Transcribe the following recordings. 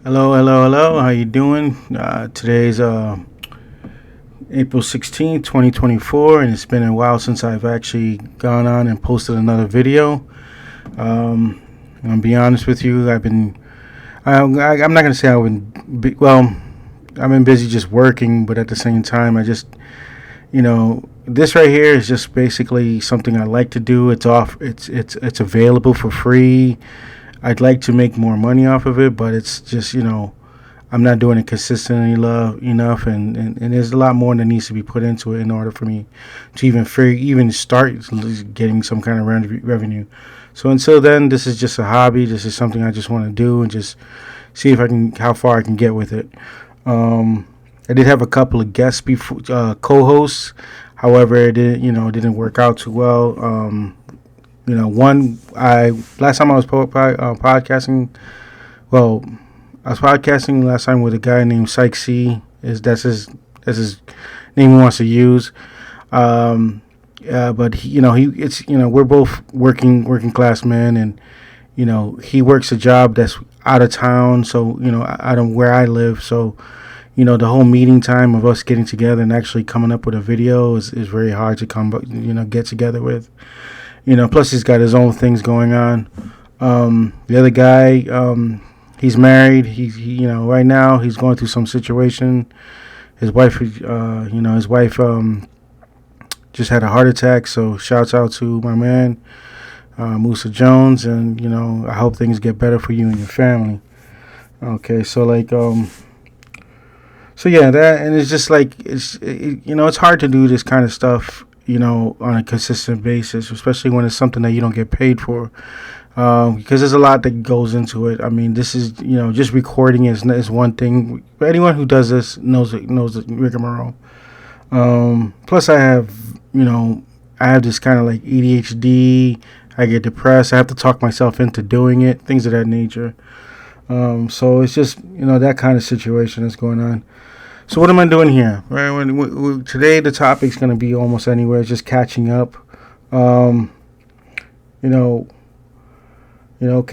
Hello, hello, hello. How you doing? Today's April 16th, 2024, and it's been a while since I've actually gone on and posted another video. I'm gonna be honest with you. I'm not gonna say I've been busy just working, but at the same time, this right here is just basically something I like to do. It's off. It's available for free. I'd like to make more money off of it, but it's just I'm not doing it consistently enough, and there's a lot more that needs to be put into it in order for me to even start getting some kind of revenue. So until then, this is just a hobby. This is something I just want to do and just see if I can how far I can get with it. I did have a couple of guests before, co-hosts. However, it didn't work out too well. One I last time I was podcasting. Well, I was podcasting last time with a guy named Psych C. That's his name he wants to use. But we're both working class men, and he works a job that's out of town, so out of where I live. So the whole meeting time of us getting together and actually coming up with a video is very hard to get together with. Plus he's got his own things going on. The other guy, he's married. Right now he's going through some situation. His wife, just had a heart attack. So shouts out to my man, Musa Jones, and I hope things get better for you and your family. Okay, so that, and it's just it's hard to do this kind of stuff on a consistent basis, especially when it's something that you don't get paid for, because there's a lot that goes into it. I mean, this is just recording is one thing. Anyone who does this knows the rigmarole. Plus, I have this kind of like ADHD. I get depressed. I have to talk myself into doing it, things of that nature. So it's just that kind of situation that's going on. So what am I doing here? Right, today the topic's going to be almost anywhere. It's just catching up. Okay.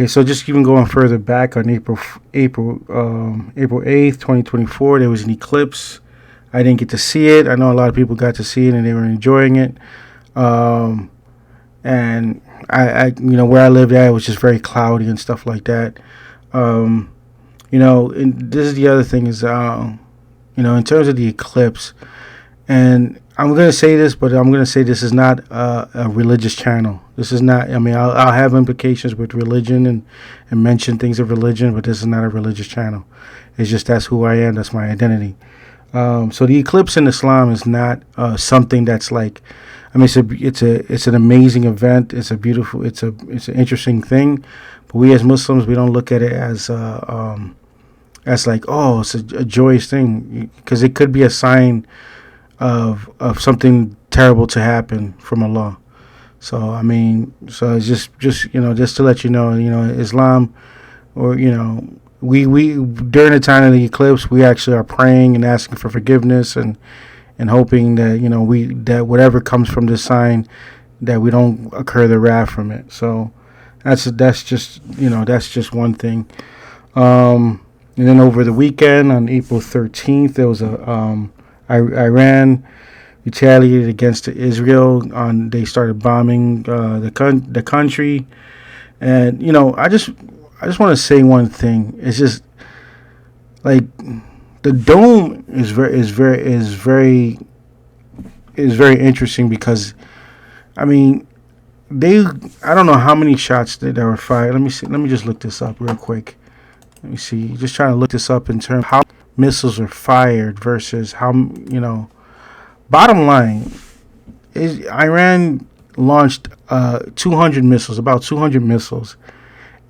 So just even going further back on April 8th, 2024, there was an eclipse. I didn't get to see it. I know a lot of people got to see it and they were enjoying it. And I where I lived at, it was just very cloudy and stuff like that. And this is the other thing is, in terms of the eclipse, and I'm going to say this, but I'm going to say this is not a religious channel. This is not, I'll have implications with religion and mention things of religion, but this is not a religious channel. It's just that's who I am. That's my identity. So the eclipse in Islam is not something that's it's an amazing event. It's an interesting thing. But we as Muslims, we don't look at it as it's a joyous thing, because it could be a sign of something terrible to happen from Allah. So it's just to let you know, Islam, or we during the time of the eclipse, we actually are praying and asking for forgiveness and hoping that that whatever comes from this sign, that we don't incur the wrath from it. So that's just one thing. And then over the weekend on April 13th, there was Iran retaliated against Israel. They started bombing the country, and I just want to say one thing. It's just like the dome is very interesting, because I don't know how many shots that were fired. Let me just look this up real quick. Let me see. Just trying to look this up in terms of how missiles are fired versus how Bottom line is Iran launched 200 missiles, about 200 missiles,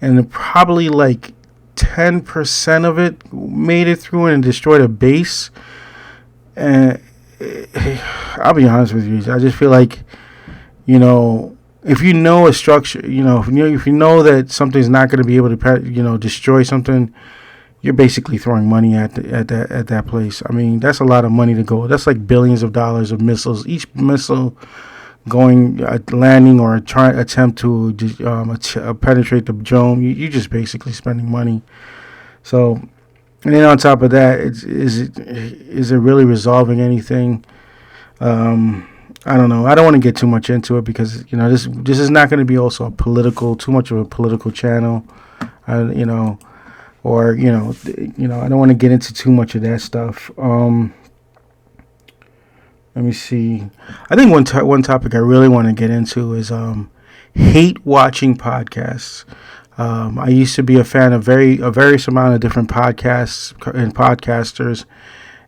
and probably like 10% of it made it through and destroyed a base. And I'll be honest with you, I just feel like, if you know a structure, if you know that something's not going to be able to, destroy something, you're basically throwing money at that place. That's a lot of money to go. That's like billions of dollars of missiles. Each missile going, landing or attempt to penetrate the dome, you're just basically spending money. So And then on top of that, is it really resolving anything? I don't know. I don't want to get too much into it because this is not going to be also too much of a political channel. You know, or I don't want to get into too much of that stuff. Let me see. I think one topic I really want to get into is hate watching podcasts. I used to be a fan of a various amount of different podcasts and podcasters,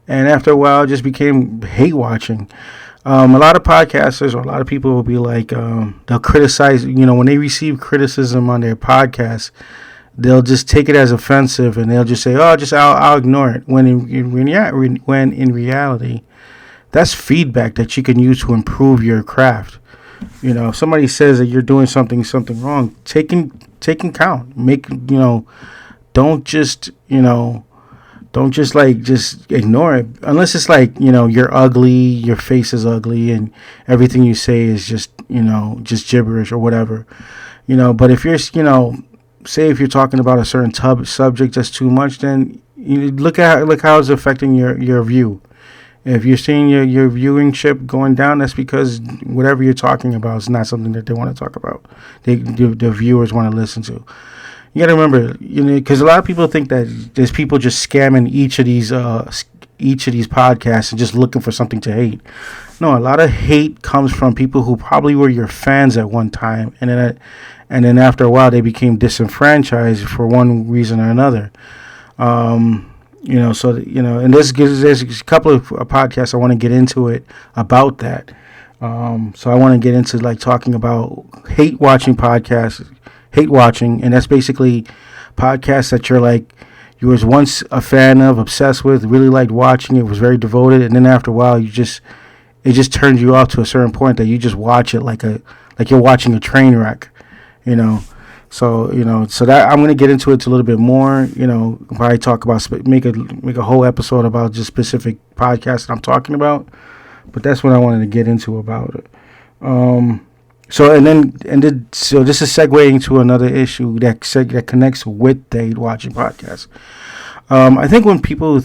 and after a while, it just became hate watching. A lot of podcasters or a lot of people will be like, they'll criticize. When they receive criticism on their podcast, they'll just take it as offensive, and they'll just say, "Oh, I'll ignore it." When in reality, that's feedback that you can use to improve your craft. If somebody says that you're doing something wrong, taking count. Don't just just ignore it, unless it's like you're ugly, your face is ugly, and everything you say is just gibberish or whatever. But if you're say if you're talking about a certain subject that's too much, then look how it's affecting your view. If you're seeing your viewingship going down, that's because whatever you're talking about is not something that they want to talk about. The viewers want to listen to. You got to remember, because a lot of people think that there's people just scamming each of these podcasts and just looking for something to hate. No, a lot of hate comes from people who probably were your fans at one time, and then after a while they became disenfranchised for one reason or another. And there's a couple of podcasts I want to get into it about that. So I want to get into like talking about hate watching, and that's basically podcasts that you was once a fan of, obsessed with, really liked watching it, was very devoted, and then after a while it just turns you off to a certain point that you just watch it like you're watching a train wreck, So that I'm gonna get into it a little bit more. Probably talk about make a whole episode about just specific podcasts that I'm talking about. But that's what I wanted to get into about it. So this is segueing to another issue that connects with the hate watching podcast. I think when people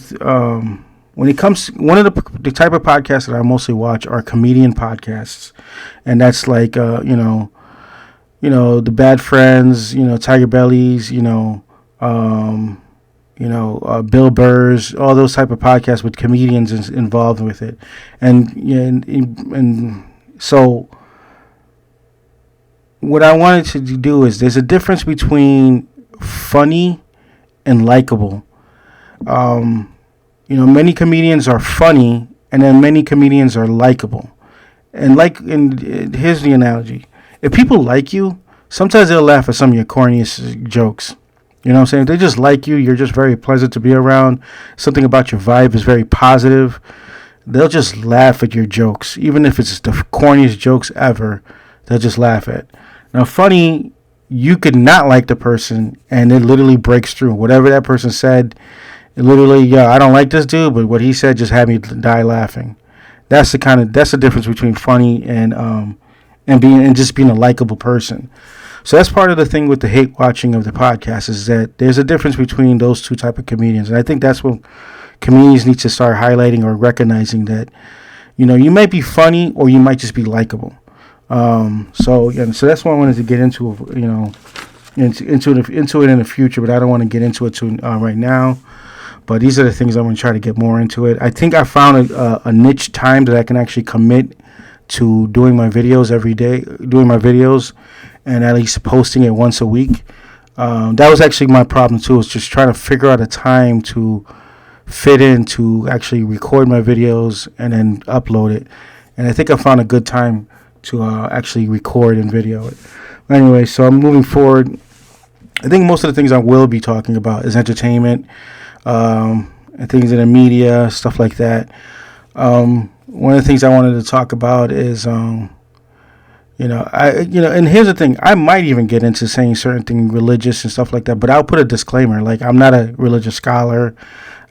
when it comes, one of the type of podcasts that I mostly watch are comedian podcasts, and that's like the Bad Friends, Tiger Bellies, Bill Burr's, all those type of podcasts with comedians involved with it, and so what I wanted to do is there's a difference between funny and likable. Many comedians are funny, and then many comedians are likable, and here's the analogy. If people like you, sometimes they'll laugh at some of your corniest jokes. You know what I'm saying? If they just like you, you're just very pleasant to be around. Something about your vibe is very positive. They'll just laugh at your jokes. Even if it's the corniest jokes ever, they'll just laugh at. Now, funny, you could not like the person, and it literally breaks through. Whatever that person said, it literally, I don't like this dude, but what he said just had me die laughing. That's the difference between funny and just being a likable person. So that's part of the thing with the hate watching of the podcast, is that there's a difference between those two type of comedians. And I think that's what comedians need to start highlighting or recognizing, that, you might be funny or you might just be likable. So that's what I wanted to get into, into it in the future, but I don't want to get into it right now. But these are the things I'm going to try to get more into it. I think I found a niche time that I can actually commit to doing my videos every day, and at least posting it once a week. That was actually my problem too, is just trying to figure out a time to fit in to actually record my videos and then upload it. And I think I found a good time to actually record and video it. Anyway, so I'm moving forward. I think most of the things I will be talking about is entertainment, and things in the media, stuff like that. One of the things I wanted to talk about is, and here's the thing, I might even get into saying certain things religious and stuff like that, but I'll put a disclaimer, like, I'm not a religious scholar,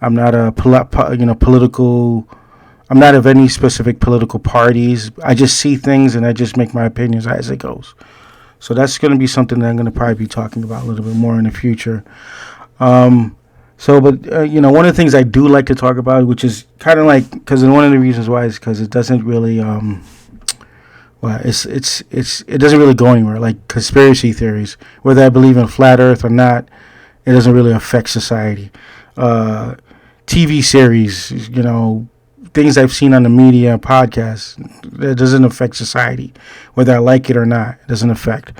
I'm not a political, I'm not of any specific political parties. I just see things and I just make my opinions as it goes. So that's going to be something that I'm going to probably be talking about a little bit more in the future. But one of the things I do like to talk about, which is kind of like, because one of the reasons why is because it doesn't really well, it doesn't really go anywhere. Like conspiracy theories, whether I believe in flat Earth or not, it doesn't really affect society. Uh, TV series, things I've seen on the media, podcasts, it doesn't affect society, whether I like it or not. It doesn't affect.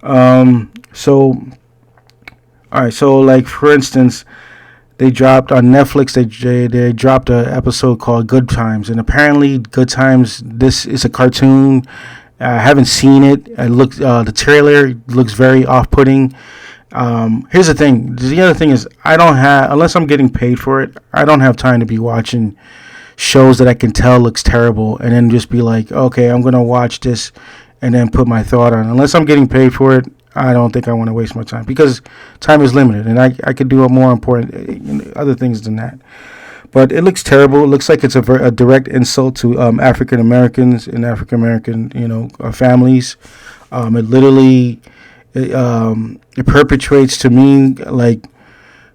So, all right. So, like for instance, they dropped on Netflix. They dropped an episode called Good Times, and apparently Good Times. This is a cartoon. I haven't seen it. The trailer looks very off-putting. Here's the thing. The other thing is, I don't have, unless I'm getting paid for it, I don't have time to be watching shows that I can tell looks terrible and then just be like, okay, I'm gonna watch this and then put my thought on. Unless I'm getting paid for it, I don't think I want to waste my time because time is limited and I could do a more important other things than that. But it looks terrible. It looks like it's a direct insult to African Americans and African American families. It literally it perpetuates to me like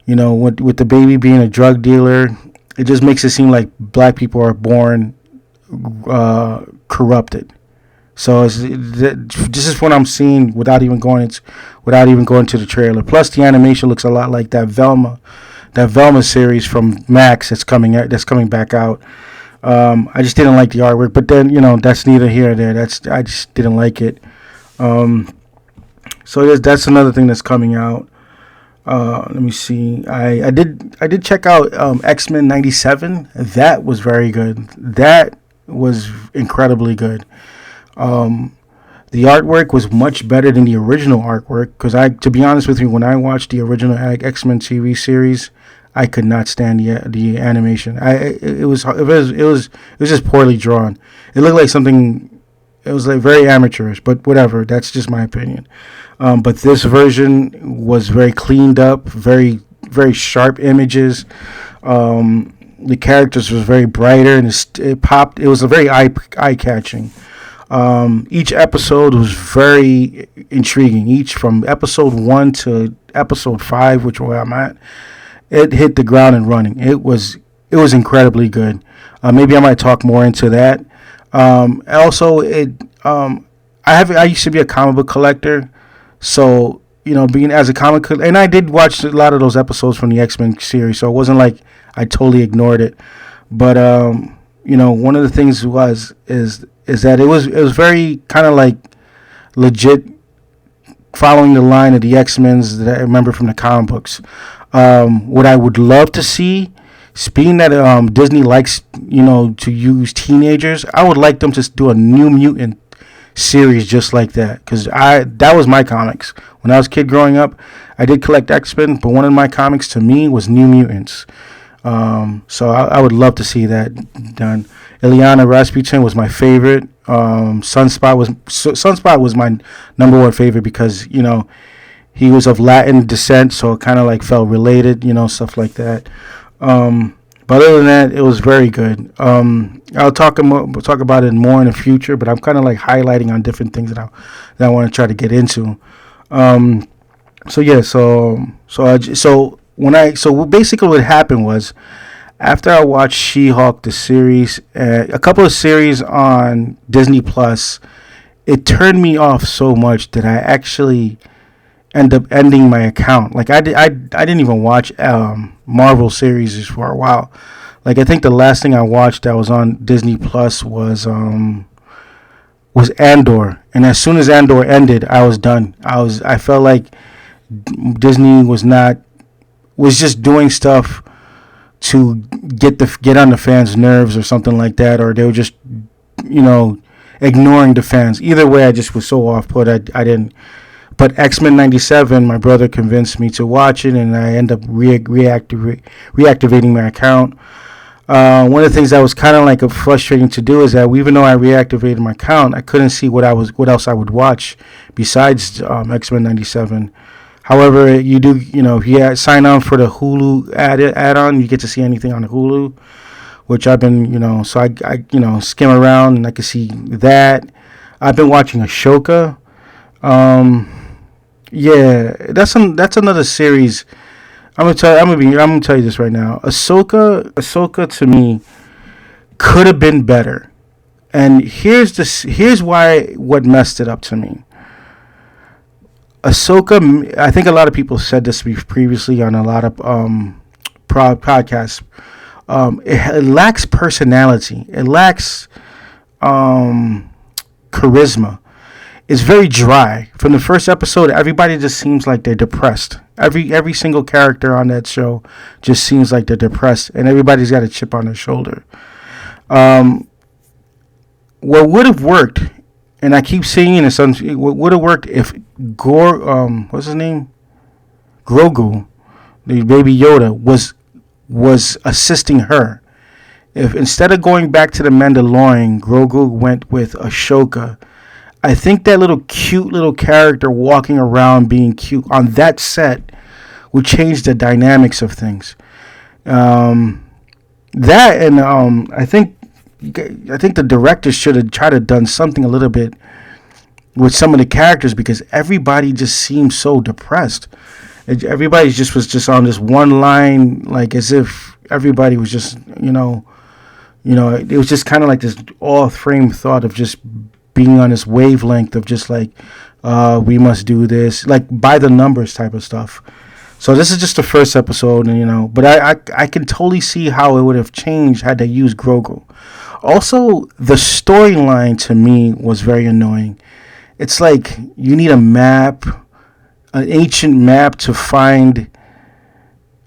with the baby being a drug dealer. It just makes it seem like black people are born corrupted. So this is what I'm seeing without even going to the trailer. Plus, the animation looks a lot like that Velma series from Max that's coming back out. I just didn't like the artwork, but then that's neither here nor there. I just didn't like it. So that's another thing that's coming out. Let me see. I did check out X-Men '97. That was very good. That was incredibly good. The artwork was much better than the original artwork because to be honest with you, when I watched the original X-Men TV series, I could not stand the animation. It was just poorly drawn. It looked like something. It was like very amateurish, but whatever. That's just my opinion. But this version was very cleaned up, very very sharp images. The characters was very brighter and it popped. It was a very eye catching. Each episode was very intriguing. Each from episode 1 to episode 5, which where I'm at, it hit the ground and running. It was incredibly good. Maybe I might talk more into that. Also, I used to be a comic book collector, so being as a and I did watch a lot of those episodes from the X-Men series, so it wasn't like I totally ignored it. But one of the things is that it was very kind of like legit following the line of the X-Men's that I remember from the comic books. What I would love to see, being that Disney likes to use teenagers, I would like them to do a New Mutant series just like that, because that was my comics when I was a kid growing up. I did collect X-Men, but one of my comics to me was New Mutants. So I would love to see that done. Ilyana Rasputin was my favorite. Sunspot was my number one favorite because he was of Latin descent, so it kind of like felt related, stuff like that. But other than that, it was very good. I'll talk about it more in the future, but I'm kind of like highlighting on different things that I want to try to get into. So basically what happened was, after I watched She-Hulk the series, a couple of series on Disney Plus, it turned me off so much that I actually end up ending my account. Like I didn't even watch Marvel series for a while. Like I think the last thing I watched that was on Disney Plus was Andor, and as soon as Andor ended, I was done. I felt like Disney was just doing stuff to get on the fans' nerves or something like that, or they were just ignoring the fans. Either way, I just was so off put. I didn't. But X-Men '97, my brother convinced me to watch it, and I end up reactivating my account. One of the things that was kind of like frustrating to do is that even though I reactivated my account, I couldn't see what else I would watch besides X-Men '97. However, you do, if you sign on for the Hulu add-on, you get to see anything on the Hulu, which I've been, so I skim around and I can see that. I've been watching Ashoka. Yeah, that's another series I'm gonna tell you this right now. Ahsoka to me could have been better. And here's why what messed it up to me. Ahsoka, I think a lot of people said this previously on a lot of podcasts. It lacks personality. It lacks charisma. It's very dry. From the first episode, everybody just seems like they're depressed. Every single character on that show just seems like they're depressed, and everybody's got a chip on their shoulder. What would have worked, and I keep saying this, what would have worked if what's his name, Grogu, the baby Yoda, was assisting her. If instead of going back to the Mandalorian, Grogu went with Ahsoka, I think that little cute little character walking around being cute on that set would change the dynamics of things. That and I think the director should have tried to done something a little bit with some of the characters because everybody just seemed so depressed. Everybody was just on this one line, like as if everybody was just it was just kind of like this all frame thought of just being on this wavelength of just like we must do this, like by the numbers type of stuff. So this is just the first episode, and but I can totally see how it would have changed had they used Grogu. Also, the storyline to me was very annoying. It's like you need a map, an ancient map to find.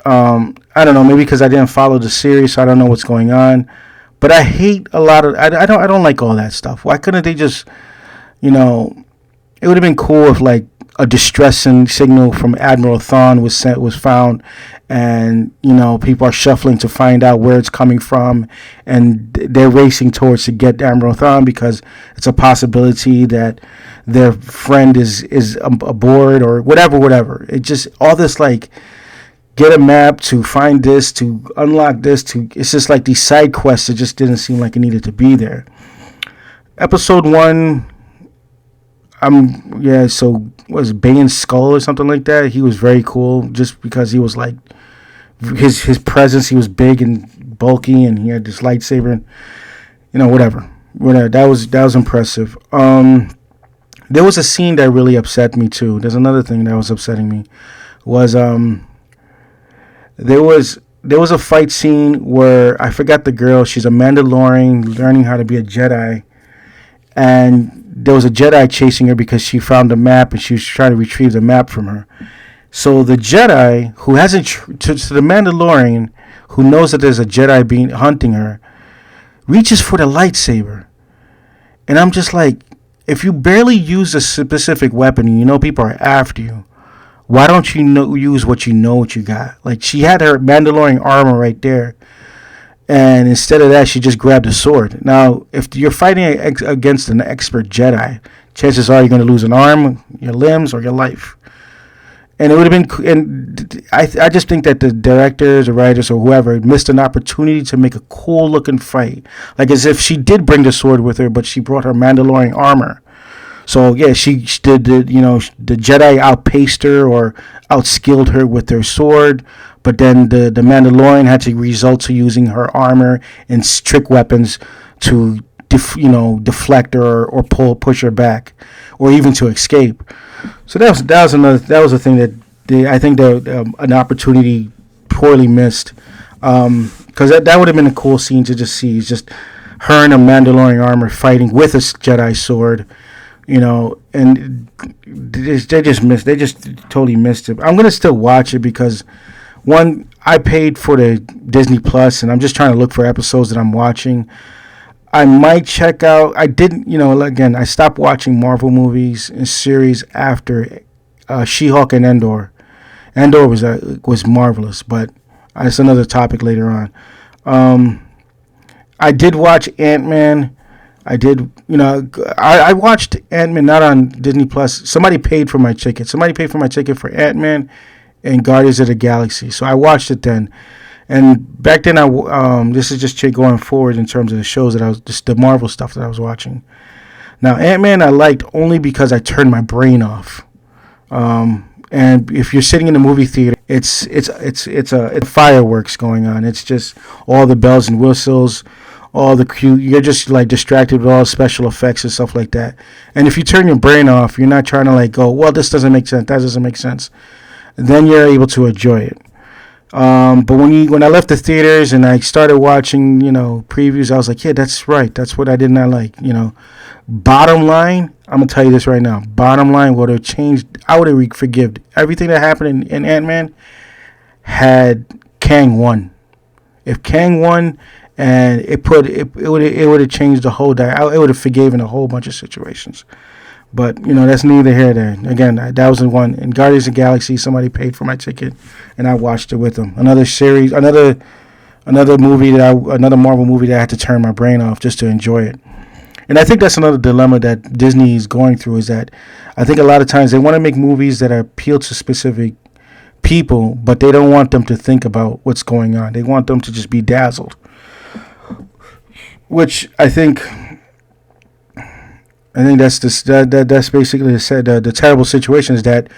I don't know, maybe because I didn't follow the series, so I don't know what's going on. But I hate a lot of. I don't like all that stuff. Why couldn't they just, it would have been cool if like a distressing signal from Admiral Thrawn was found, and people are shuffling to find out where it's coming from, and they're racing towards to get Admiral Thrawn because it's a possibility that their friend is aboard or whatever. It just all this like get a map to find this to unlock this to it's just like these side quests. It just didn't seem like it needed to be there. Episode 1. So was Bane's skull or something like that. He was very cool just because he was like his presence. He was big and bulky, and he had this lightsaber, and whatever. That was impressive. There was a scene that really upset me too. There's another thing that was upsetting me. Was there was a fight scene where I forgot the girl. She's a Mandalorian learning how to be a Jedi, and there was a Jedi chasing her because she found a map and she was trying to retrieve the map from her. So the Jedi, who hasn't, to the Mandalorian, who knows that there's a Jedi being hunting her, reaches for the lightsaber. And I'm just like, if you barely use a specific weapon and people are after you, why don't you use what you got? Like, she had her Mandalorian armor right there. And instead of that, she just grabbed a sword. Now, if you're fighting against an expert Jedi, chances are you're going to lose an arm, your limbs, or your life. And it would have been. And I just think that the directors or writers or whoever missed an opportunity to make a cool looking fight, like as if she did bring the sword with her, but she brought her Mandalorian armor. So yeah, she did. The Jedi outpaced her or outskilled her with their sword. But then the Mandalorian had to resort to using her armor and trick weapons to deflect her or push her back, or even to escape. So that was a thing that I think that an opportunity poorly missed, because that would have been a cool scene to just see. It's just her in a Mandalorian armor fighting with a Jedi sword, and they just totally missed it. I'm gonna still watch it because. One, I paid for the Disney Plus, and I'm just trying to look for episodes that I'm watching. I might check out. I didn't, again, I stopped watching Marvel movies and series after She-Hulk and Endor. Endor was marvelous, but it's another topic later on. I did watch Ant-Man. I watched Ant-Man not on Disney Plus. Somebody paid for my ticket. Somebody paid for my ticket for Ant-Man and Guardians of the Galaxy. So I watched it then. And back then, this is just going forward in terms of the shows the Marvel stuff that I was watching. Now, Ant-Man I liked only because I turned my brain off. And if you're sitting in the movie theater, it's a fireworks going on. It's just all the bells and whistles, all the cute. You're just like distracted with all the special effects and stuff like that. And if you turn your brain off, you're not trying to like go, well, this doesn't make sense, that doesn't make sense. Then you're able to enjoy it. But when I left the theaters and I started watching, previews, I was like, yeah, that's right. That's what I did not like. Bottom line, I'm gonna tell you this right now. Bottom line, would have changed. I would have forgived everything that happened in Ant-Man had Kang won. If Kang won, and it would have changed the whole. It would have forgiven a whole bunch of situations. But that's neither here nor there. Again, that was the one in Guardians of the Galaxy. Somebody paid for my ticket, and I watched it with them. Another series, another movie another Marvel movie that I had to turn my brain off just to enjoy it. And I think that's another dilemma that Disney is going through. Is that I think a lot of times they want to make movies that appeal to specific people, but they don't want them to think about what's going on. They want them to just be dazzled, which I think that's that's basically the terrible situation is that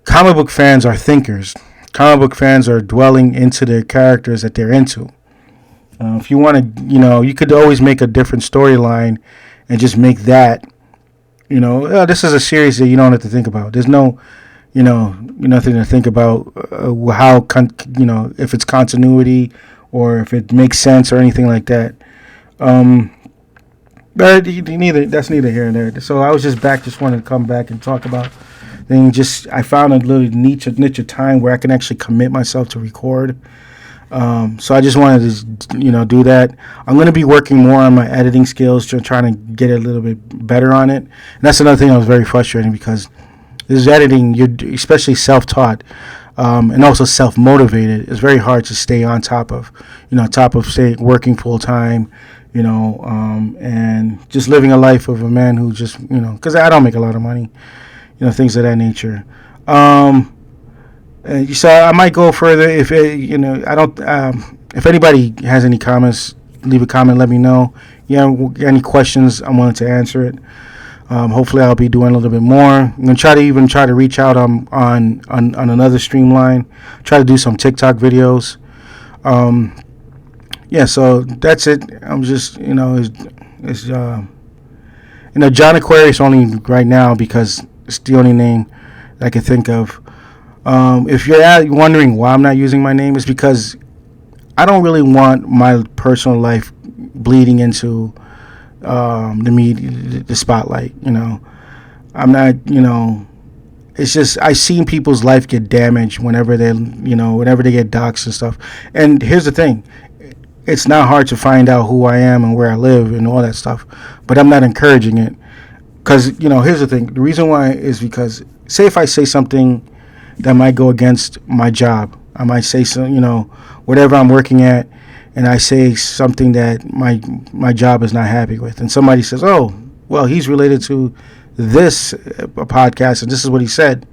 comic book fans are thinkers. Comic book fans are dwelling into their characters that they're into. If you want to, you could always make a different storyline and just make that, this is a series that you don't have to think about. There's no, nothing to think about how, if it's continuity or if it makes sense or anything like that. But that's neither here nor there. So I was just wanted to come back and talk about things. I found a little niche of time where I can actually commit myself to record. So I just wanted to, do that. I'm going to be working more on my editing skills, trying to get a little bit better on it. And that's another thing that was very frustrating because this is editing, you're especially self-taught, and also self-motivated. It's very hard to stay on top of, working full time, and just living a life of a man who just, because I don't make a lot of money, things of that nature. So I might go further if I don't. If anybody has any comments, leave a comment. Let me know. Any questions? I'm willing to answer it. Hopefully, I'll be doing a little bit more. I'm gonna try to reach out on another streamline. Try to do some TikTok videos. So that's it. I'm just John Aquarius only right now because it's the only name that I can think of. If you're wondering why I'm not using my name, it's because I don't really want my personal life bleeding into the media, the spotlight. I'm not. It's just I've seen people's life get damaged whenever they get doxxed and stuff. And here's the thing. It's not hard to find out who I am and where I live and all that stuff, but I'm not encouraging it because here's the thing. The reason why is because say if I say something that might go against my job, I might say some, whatever I'm working at, and I say something that my job is not happy with, and somebody says, "Oh, well, he's related to this podcast, and this is what he said,"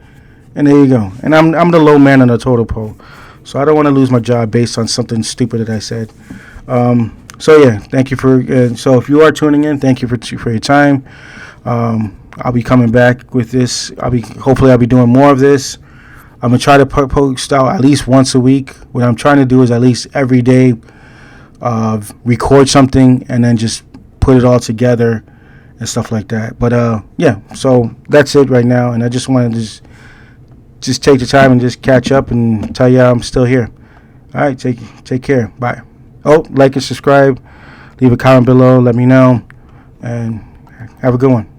and there you go. And I'm the low man on the totem pole. So I don't want to lose my job based on something stupid that I said. Thank you for. So if you are tuning in, thank you for your time. I'll be coming back with this. Hopefully I'll be doing more of this. I'm gonna try to post out at least once a week. What I'm trying to do is at least every day, record something and then just put it all together and stuff like that. But so that's it right now, and I just wanted to just take the time and just catch up and tell you I'm still here. All right, take care. Bye. Oh, like and subscribe. Leave a comment below. Let me know. And have a good one.